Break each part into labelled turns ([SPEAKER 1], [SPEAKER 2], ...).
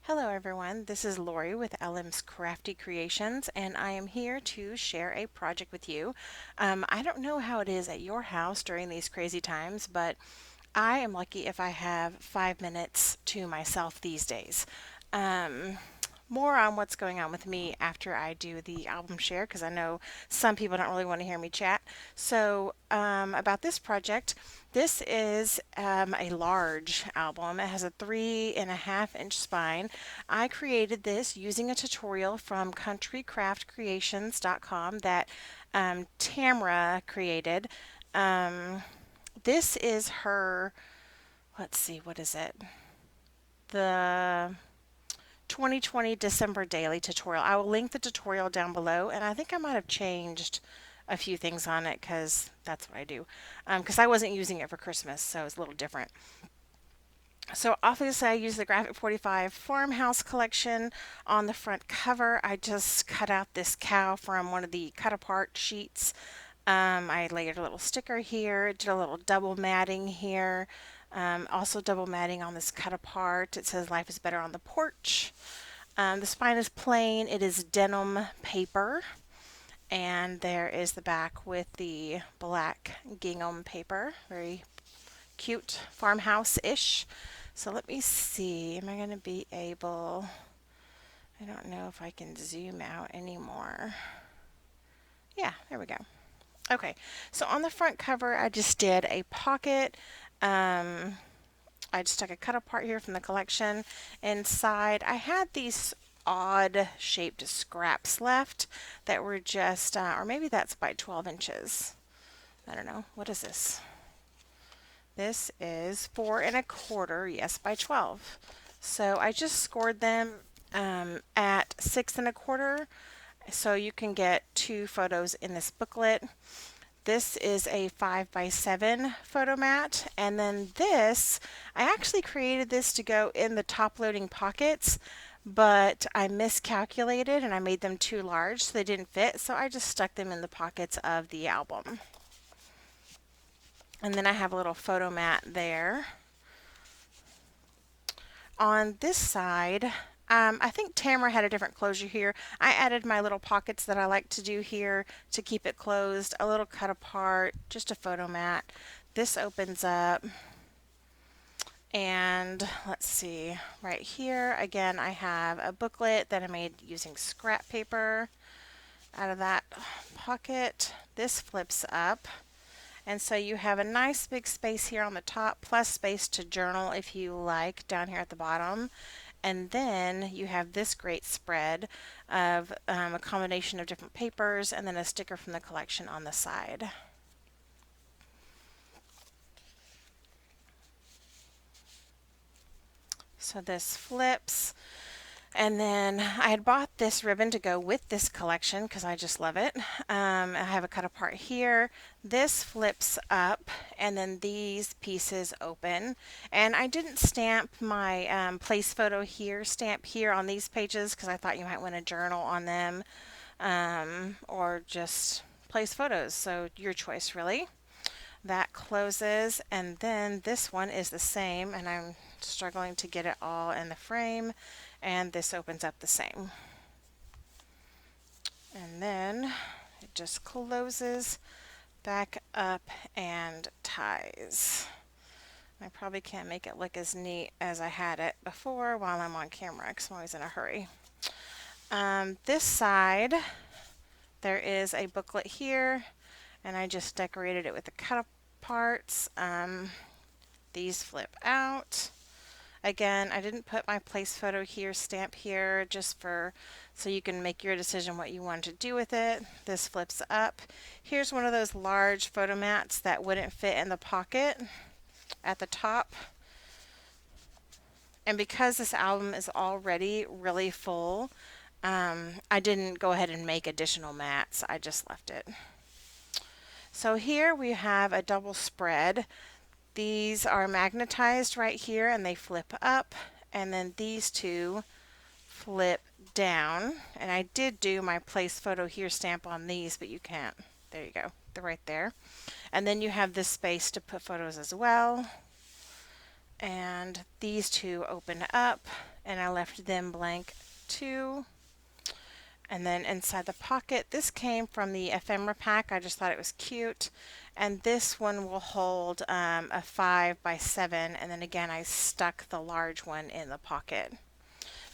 [SPEAKER 1] Hello everyone, this is Lori with LM's Crafty Creations and I am here to share a project with you. I don't know how it is at your house during these crazy times, but I am lucky if I have 5 minutes to myself these days. Um, More on what's going on with me after I do the album share because I know some people don't really want to hear me chat. About this project, this is a large album. It has a 3.5 inch spine. I created this using a tutorial from countrycraftcreations.com that Tamra created. Um, this is her, let's see, what is it? The 2020 December daily tutorial. I will link the tutorial down below, and I think I might have changed a few things on it because that's what I do. Because I wasn't using it for Christmas, so it's a little different. So obviously I use the Graphic 45 Farmhouse collection on the front cover. I just cut out this cow from one of the cut apart sheets. I layered a little sticker here, did a little double matting here. Also double matting on this cut apart. It says life is better on the porch. The spine is plain. It is denim paper. And there is the back with the black gingham paper. Very cute farmhouse-ish. So let me see. Am I going to be able... I don't know if I can zoom out anymore. Yeah, there we go. Okay, so on the front cover, I just did a pocket. I just took a cut apart here from the collection. Inside, I had these odd shaped scraps left that were just, or maybe that's by 12 inches. I don't know. What is this? This is 4 1/4, yes, by 12. So I just scored them at 6 1/4. So you can get 2 photos in this booklet. This is a 5 by 7 photo mat, and then this, I actually created this to go in the top loading pockets, but I miscalculated and I made them too large so they didn't fit, so I just stuck them in the pockets of the album. And then I have a little photo mat there. On this side, I think Tamara had a different closure here. I added my little pockets that I like to do here to keep it closed, a little cut apart, just a photo mat. This opens up, and let's see, right here, again, I have a booklet that I made using scrap paper. Out of that pocket, this flips up. And so you have a nice big space here on the top, plus space to journal if you like down here at the bottom. And then you have this great spread of a combination of different papers and then a sticker from the collection on the side. So this flips. And then I had bought this ribbon to go with this collection because I just love it. I have a cut apart here. This flips up and then these pieces open. And I didn't stamp my place photo here, stamp here on these pages because I thought you might want to journal on them or just place photos. So your choice really. That closes, and then this one is the same, and I'm struggling to get it all in the frame, and this opens up the same. And then it just closes back up and ties. I probably can't make it look as neat as I had it before while I'm on camera because I'm always in a hurry. This side, there is a booklet here, and I just decorated it with the cut parts. These flip out. Again, I didn't put my place photo here, stamp here, just for so you can make your decision what you want to do with it. This flips up. Here's one of those large photo mats that wouldn't fit in the pocket at the top. And because this album is already really full, I didn't go ahead and make additional mats. I just left it. So here we have a double spread. These are magnetized right here and they flip up, and then these two flip down. And I did do my place photo here stamp on these, but you can't. There you go. They're right there. And then you have this space to put photos as well. And these two open up and I left them blank too. And then inside the pocket, this came from the ephemera pack. I just thought it was cute. And this one will hold a 5 by 7. And then again, I stuck the large one in the pocket.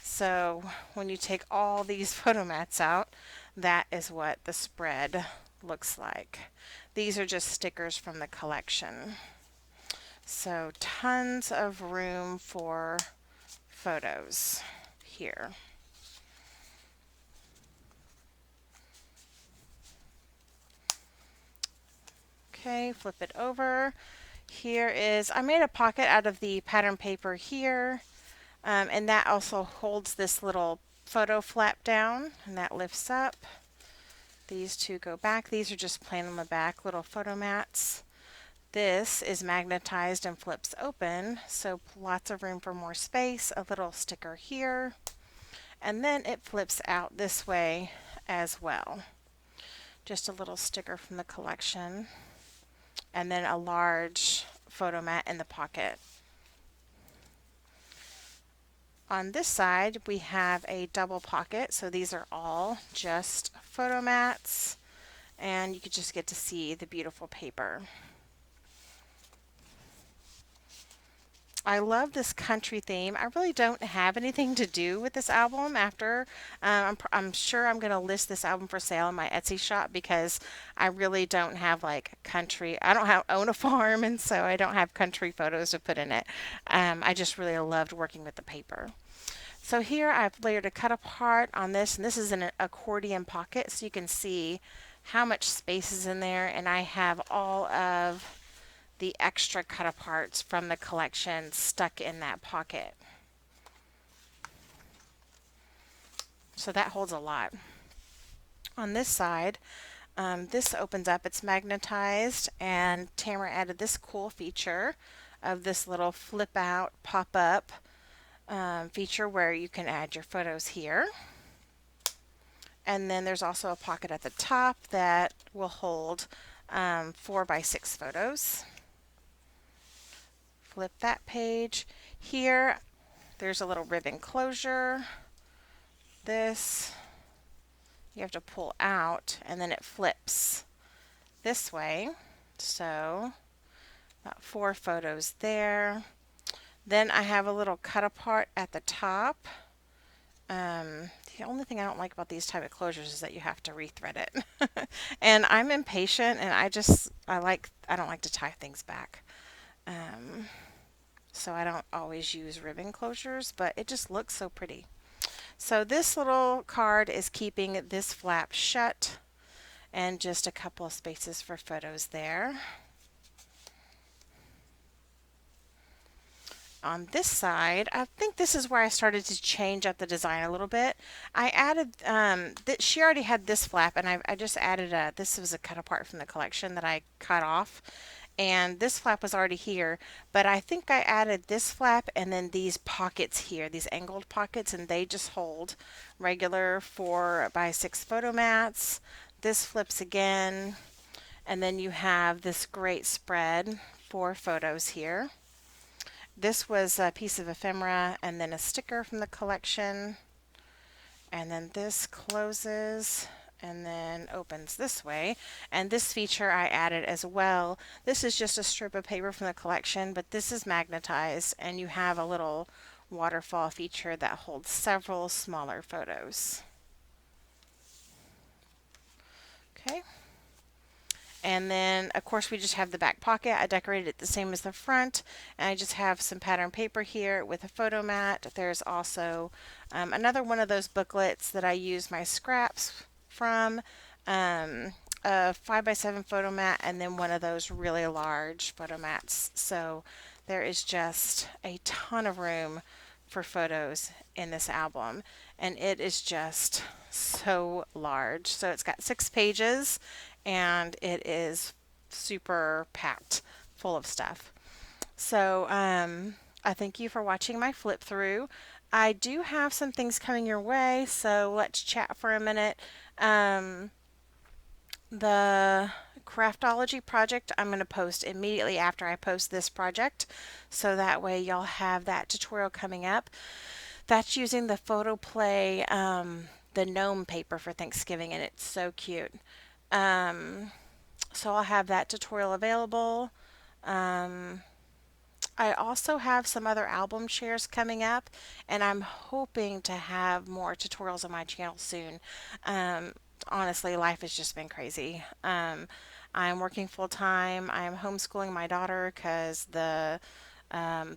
[SPEAKER 1] So when you take all these photo mats out, that is what the spread looks like. These are just stickers from the collection. So tons of room for photos here. Okay, flip it over. Here is, I made a pocket out of the pattern paper here, and that also holds this little photo flap down, and that lifts up. These two go back. These are just plain on the back, little photo mats. This is magnetized and flips open, so lots of room for more space. A little sticker here, and then it flips out this way as well. Just a little sticker from the collection, and then a large photo mat in the pocket. On this side, we have a double pocket, so these are all just photo mats, and you could just get to see the beautiful paper. I love this country theme. I really don't have anything to do with this album after. I'm sure I'm going to list this album for sale in my Etsy shop because I really don't have like country. I don't own a farm, and so I don't have country photos to put in it. I just really loved working with the paper. So here I've layered a cut apart on this, and this is an accordion pocket, so you can see how much space is in there, and I have all of the extra cut aparts from the collection stuck in that pocket. So that holds a lot. On this side, this opens up, it's magnetized, and Tamara added this cool feature of this little flip out, pop up feature where you can add your photos here. And then there's also a pocket at the top that will hold 4 by 6 photos. Flip that page. Here, there's a little ribbon closure. This, you have to pull out, and then it flips this way. So, about 4 photos there. Then I have a little cut apart at the top. The only thing I don't like about these type of closures is that you have to rethread it. And I'm impatient, and I don't like to tie things back. So I don't always use ribbon closures, but it just looks so pretty. So this little card is keeping this flap shut, and just a couple of spaces for photos there. On this side, I think this is where I started to change up the design a little bit. I added, she already had this flap, and I just added this was a cut apart from the collection that I cut off. And this flap was already here, but I think I added this flap and then these pockets here, these angled pockets, and they just hold regular 4 by 6 photo mats. This flips again, and then you have this great spread for photos here. This was a piece of ephemera and then a sticker from the collection, and then this closes and then opens this way, and this feature I added as well. This is just a strip of paper from the collection, but this is magnetized, and you have a little waterfall feature that holds several smaller photos. Okay, and then of course we just have the back pocket. I decorated it the same as the front, and I just have some pattern paper here with a photo mat. There's also another one of those booklets that I use my scraps from, a 5 by 7 photo mat, and then one of those really large photo mats. So there is just a ton of room for photos in this album, and it is just so large. So it's got 6 pages, and it is super packed full of stuff. So I thank you for watching my flip through. I do have some things coming your way, so let's chat for a minute. The Craftology project I'm going to post immediately after I post this project, so that way y'all have that tutorial coming up. That's using the photo play, the gnome paper for Thanksgiving, and it's so cute. Um, so I'll have that tutorial available. Um, I also have some other album shares coming up, and I'm hoping to have more tutorials on my channel soon. Um, Honestly, life has just been crazy. I'm working full time. I'm homeschooling my daughter because the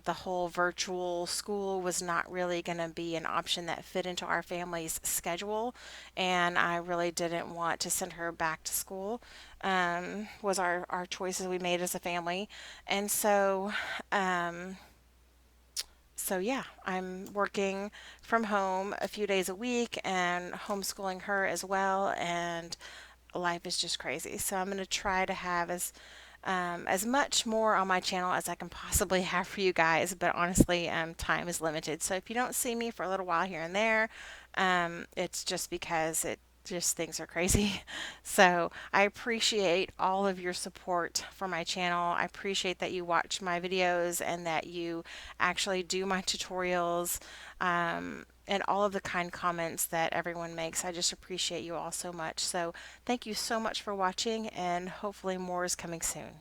[SPEAKER 1] whole virtual school was not really going to be an option that fit into our family's schedule, and I really didn't want to send her back to school. Was our choices we made as a family, and um, so yeah, I'm working from home a few days a week and homeschooling her as well, and life is just crazy. So I'm going to try to have as much more on my channel as I can possibly have for you guys, but honestly, time is limited. So if you don't see me for a little while here and there, it's just because it just things are crazy. So I appreciate all of your support for my channel. I appreciate that you watch my videos and that you actually do my tutorials. And all of the kind comments that everyone makes. I just appreciate you all so much. So, thank you so much for watching, and hopefully, more is coming soon.